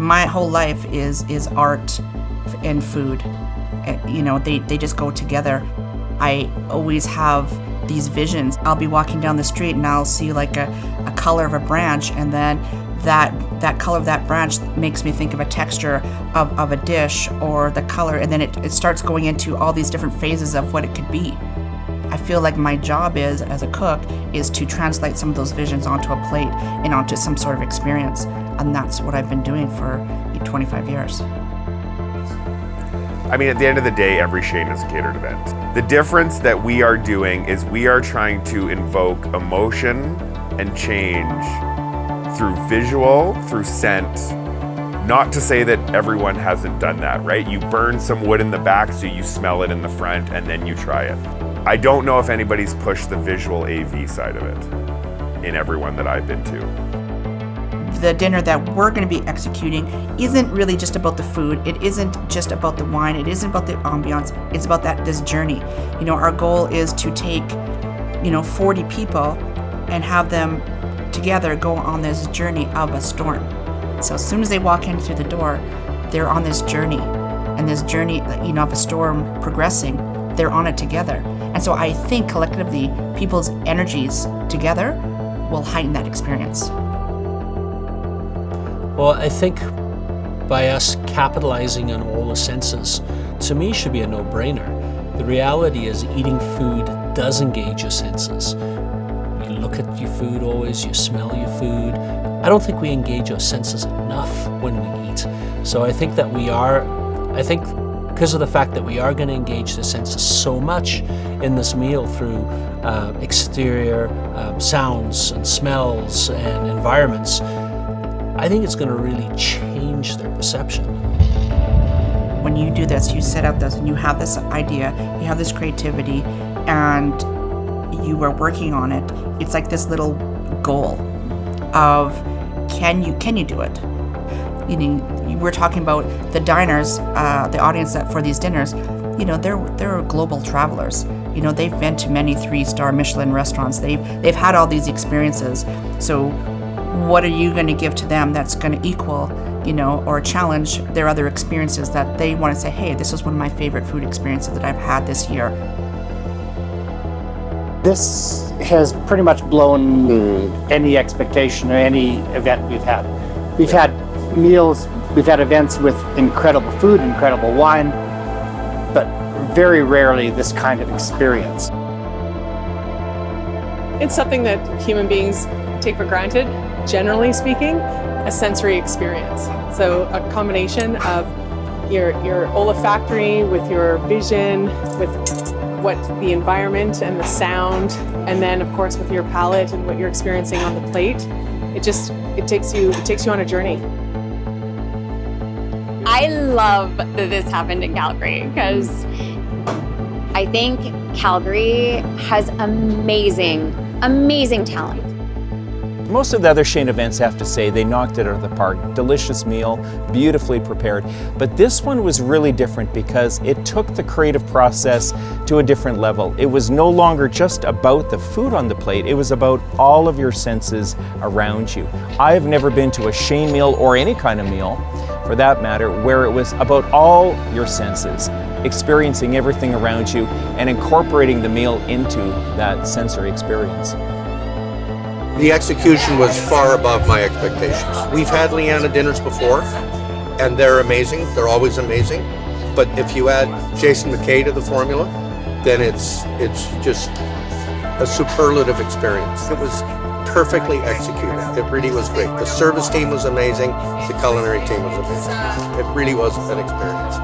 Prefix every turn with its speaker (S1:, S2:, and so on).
S1: My whole life is art and food. You know, they just go together. I always have these visions. I'll be walking down the street and I'll see like a color of a branch, and then that color of that branch makes me think of a texture of a dish or the color, and then it starts going into all these different phases of what it could be. I feel like my job is, as a cook, is to translate some of those visions onto a plate and onto some sort of experience. And that's what I've been doing for 25 years.
S2: I mean, at the end of the day, every Shane is a catered event. The difference that we are doing is we are trying to invoke emotion and change through visual, through scent. Not to say that everyone hasn't done that, right? You burn some wood in the back so you smell it in the front and then you try it. I don't know if anybody's pushed the visual AV side of it in everyone that I've been to.
S1: The dinner that we're going to be executing isn't really just about the food. It isn't just about the wine. It isn't about the ambiance. It's about this journey. You know, our goal is to take, 40 people and have them together go on this journey of a storm. So as soon as they walk in through the door, they're on this journey, and this journey, of a storm progressing, they're on it together. And so I think collectively, people's energies together will heighten that experience.
S3: Well, I think by us capitalizing on all the senses, to me, should be a no-brainer. The reality is eating food does engage your senses. You look at your food always, you smell your food. I don't think we engage our senses enough when we eat. So I think that because of the fact that we are going to engage the senses so much in this meal through exterior sounds and smells and environments, I think it's going to really change their perception.
S1: When you do this, you set out this and you have this idea, you have this creativity, and you are working on it. It's like this little goal of, can you do it? We're talking about the diners, the audience that for these dinners, they're global travelers. They've been to many 3-star Michelin restaurants. They've had all these experiences. So what are you going to give to them that's going to equal, or challenge their other experiences that they want to say, hey, this was one of my favorite food experiences that I've had this year.
S4: This has pretty much blown any expectation or any event we've had. We've had meals, we've had events with incredible food, incredible wine, but very rarely this kind of experience.
S5: It's something that human beings take for granted, generally speaking, a sensory experience. So a combination of your olfactory with your vision, with what the environment and the sound, and then of course with your palate and what you're experiencing on the plate, it takes you on a journey.
S6: I love that this happened in Calgary because I think Calgary has amazing talent.
S7: Most of the other Shane events, have to say, they knocked it out of the park. Delicious meal, beautifully prepared. But this one was really different because it took the creative process to a different level. It was no longer just about the food on the plate, it was about all of your senses around you. I've never been to a Shane meal, or any kind of meal for that matter, where it was about all your senses, experiencing everything around you and incorporating the meal into that sensory experience.
S8: The execution was far above my expectations. We've had Leanna dinners before, and they're amazing. They're always amazing. But if you add Jason McKay to the formula, then it's just a superlative experience. It was perfectly executed. It really was great. The service team was amazing. The culinary team was amazing. It really was an experience.